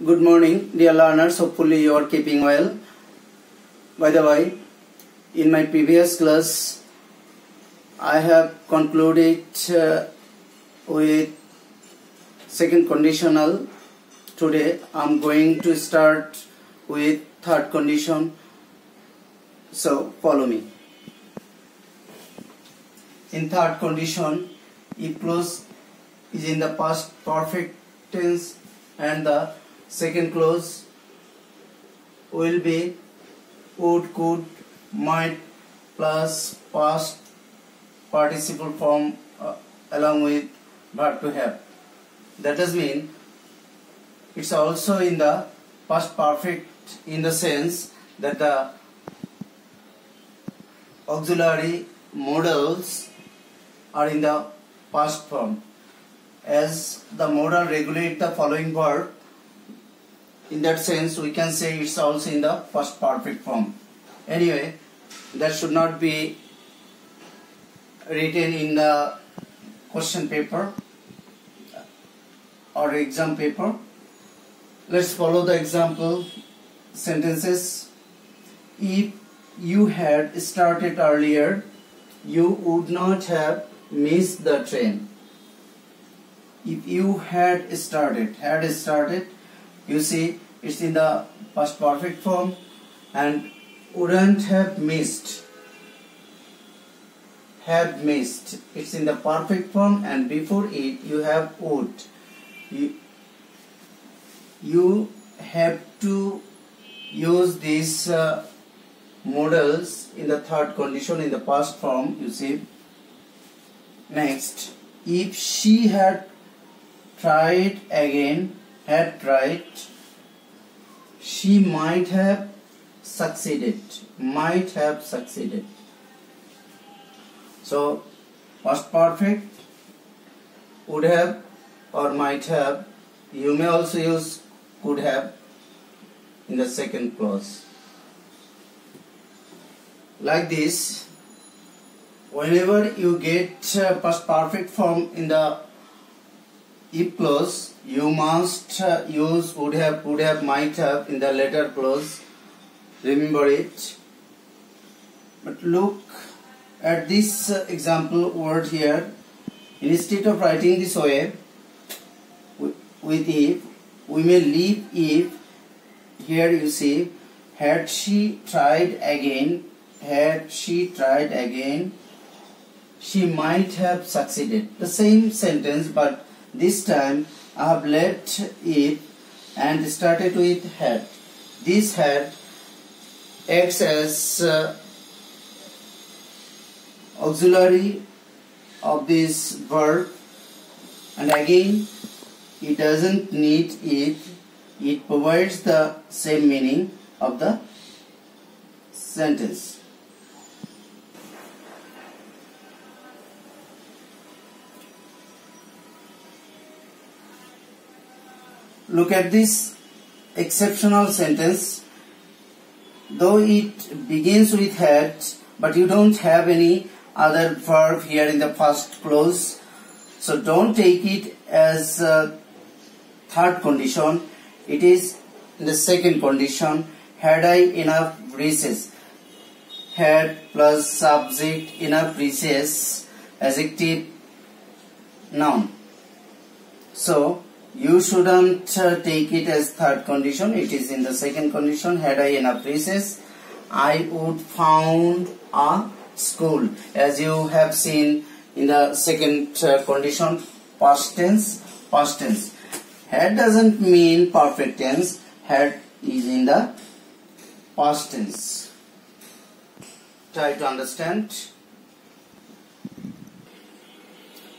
Good morning, dear learners. Hopefully you are keeping well. By the way, in my previous class, I have concluded with second conditional. Today, I am going to start with third condition. So, follow me. In third condition, if clause is in the past perfect tense and the second clause will be would, could, might plus past participle form along with verb to have. That does mean it's also in the past perfect in the sense that the auxiliary modals are in the past form. As the modal regulate the following verb, in that sense we can say it's also in the past perfect form. Anyway, that should not be written in the question paper or exam paper. Let's follow the example sentences. If you had started earlier, you would not have missed the train. If you had started, you see it's in the past perfect form, and wouldn't have missed, it's in the perfect form, and before it you have would. You have to use these modals in the third condition in the past form, you see. Next, if she had tried again, she might have succeeded. So, past perfect, would have or might have. You may also use could have in the second clause. Like this, whenever you get past perfect form in the if clause, you must use would have, might have in the later clause. Remember it. But look at this example word here. Instead of writing this way with if, we may leave if. Here you see, had she tried again, she might have succeeded. The same sentence, but this time I have left it and started with had. This had acts as auxiliary of this verb, and again it doesn't need it. It provides the same meaning of the sentence. Look at this exceptional sentence. Though it begins with had, but you don't have any other verb here in the first clause, so don't take it as third condition. It is in the second condition. Had I enough recess? Had plus subject, enough recess, adjective, noun. So you shouldn't take it as third condition. It is in the second condition. Had I enough recess, I would found a school. As you have seen in the second condition, past tense. Had doesn't mean perfect tense. Had is in the past tense. Try to understand.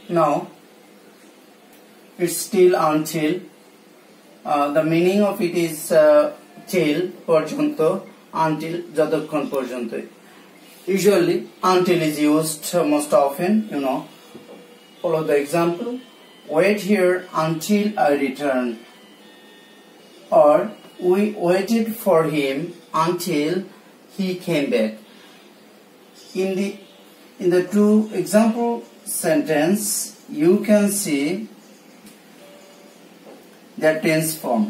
Now, it's still until. The meaning of it is till পর্যন্ত, until যতক্ষণ পর্যন্ত. Usually until is used most often, you know. Follow the example. Wait here until I return, or we waited for him until he came back. In the two example sentence, you can see their tense form.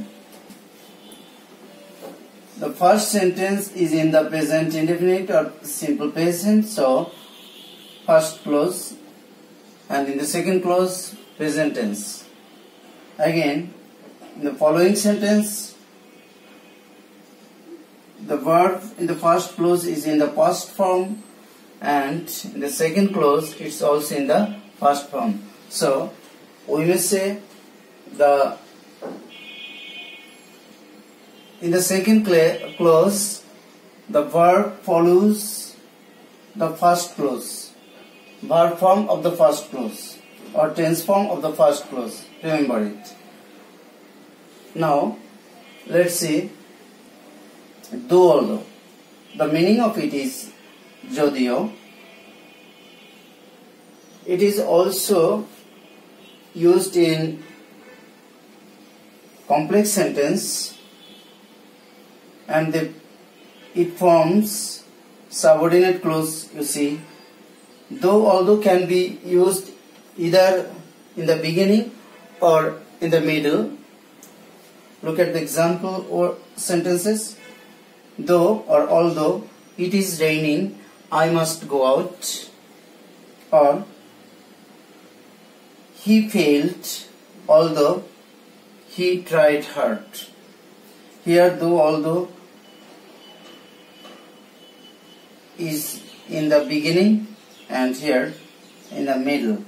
the first sentence is in the present indefinite or simple present, so first clause, and in the second clause present tense. Again, in the following sentence, the verb in the first clause is in the past form, and in the second clause it's also in the past form. So we may say in the second clause the verb follows the first clause, verb form of the first clause or tense form of the first clause. Remember it. Now let's see though although. The meaning of it is jodio. It is also used in complex sentence, and it forms subordinate clause. You see, though although can be used either in the beginning or in the middle. Look at the example or sentences. Though or although it is raining, I must go out. Or he failed although he tried hard. Here though although is in the beginning and here in the middle.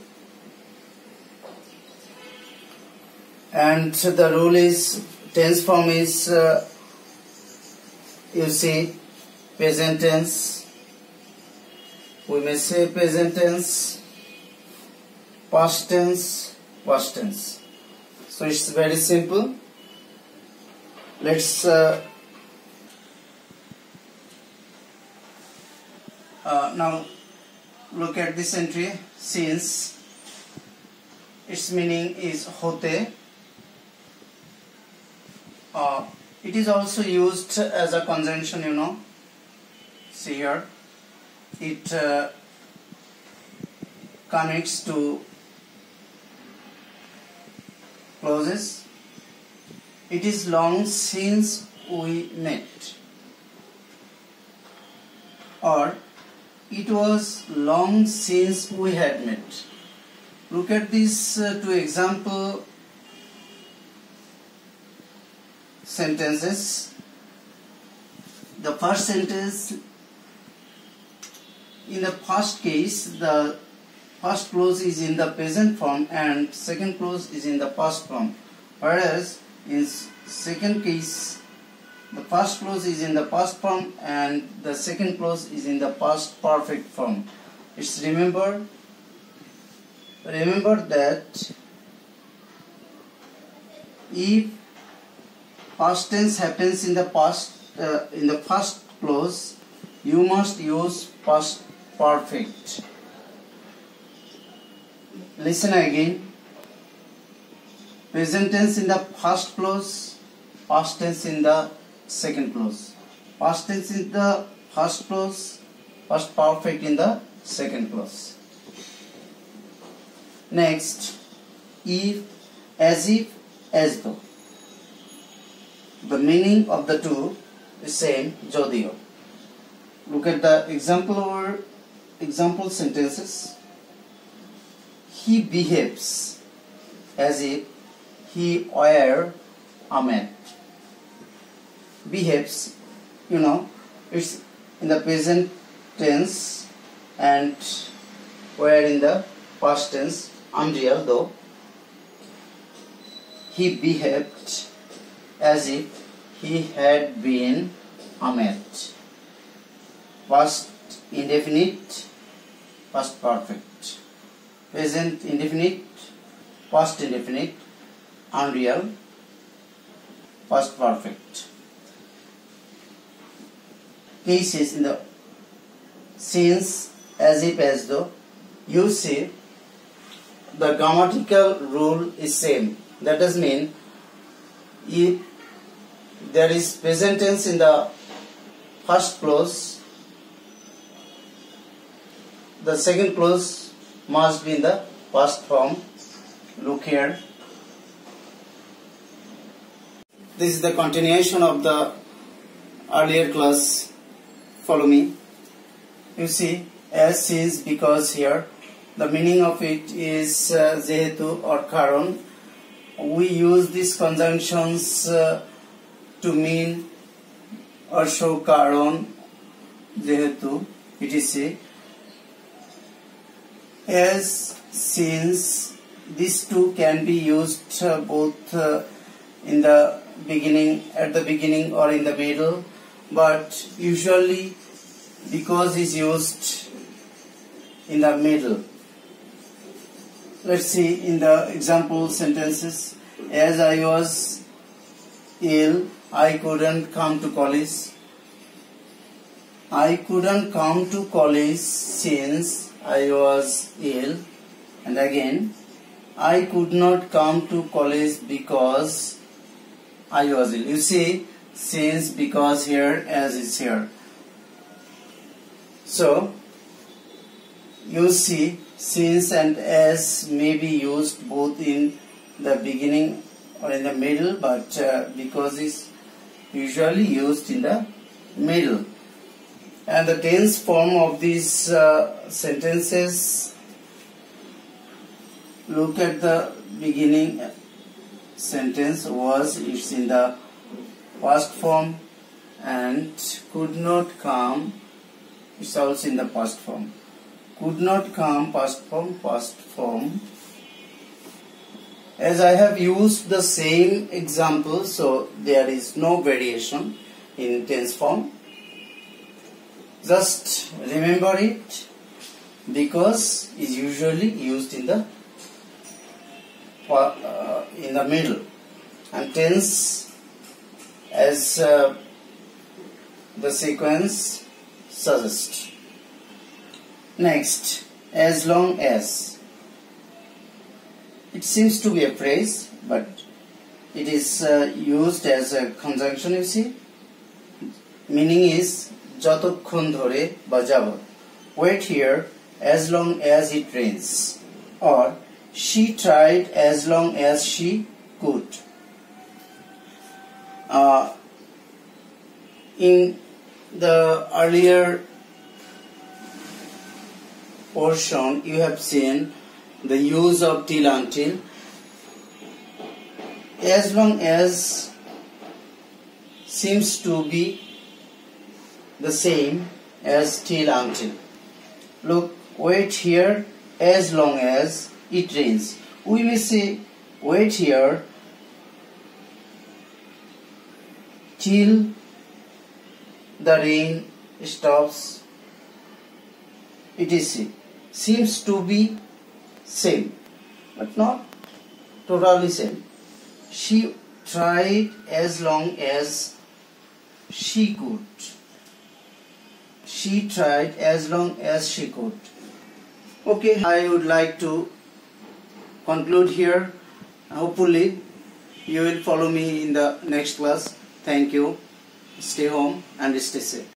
And the rule is tense form is you see present tense. We may say present tense, past tense, past tense. So it's very simple. Let's now look at this entry. Since its meaning is hote. It is also used as a conjunction, you know. See here, it connects to clauses. It is long since we met, or it was long since we had met. Look at these two example sentences. The first sentence, in the first case, the first clause is in the present form and second clause is in the past form, whereas in second case the first clause is in the past form and the second clause is in the past perfect form. It's remember that if past tense happens in the past in the first clause, you must use past perfect. Listen again. Present tense in the first clause, past tense in the second clause. Past tense in the first clause, past perfect in the second clause. Next, if, as if, as though. The meaning of the two is same, jodio. Look at the example sentences. He behaves as if he were a man. Behaves, you know, it's in the present tense and were in the past tense, unreal though. He behaved as if he had been a man. Past indefinite, past perfect. Present indefinite, past indefinite, unreal, past perfect. Cases in the since, as if, as though. You see, the grammatical rule is same. That does mean if there is present tense in the first clause, the second clause must be in the past form. Look here. This is the continuation of the earlier class. Follow me. You see, as, since, because here the meaning of it is jehetu or karon. We use these conjunctions to mean or show karon, jehetu, etc. As, since, these two can be used both in the beginning, at the beginning or in the middle, but usually because is used in the middle. Let's see in the example sentences. As I was ill, I couldn't come to college. I couldn't come to college since I was ill. And again, I could not come to college because I was ill. You see, since, because here, as is here. So, you see, since and as may be used both in the beginning or in the middle, but because is usually used in the middle. And the tense form of these sentences, look at the beginning sentence was, it's in the past form, and could not come, it's also in the past form. Could not come, past form, past form. As I have used the same example, so there is no variation in tense form. Just remember it, because is usually used in the middle, and tense as the sequence suggests. Next, as long as. It seems to be a phrase, but it is used as a conjunction, you see. Meaning is যতক্ষণ ধরে বা যাবত. Wait here as long as it rains. Or she tried as long as she could. In the earlier portion, you have seen the use of till until. As long as seems to be the same as till until. Look, wait here as long as it rains. We may say wait here till the rain stops, etc. Seems to be same, but not totally same. She tried as long as she could. She tried as long as she could. Okay, I would like to conclude here. Hopefully you will follow me in the next class. Thank you. Stay home and stay safe.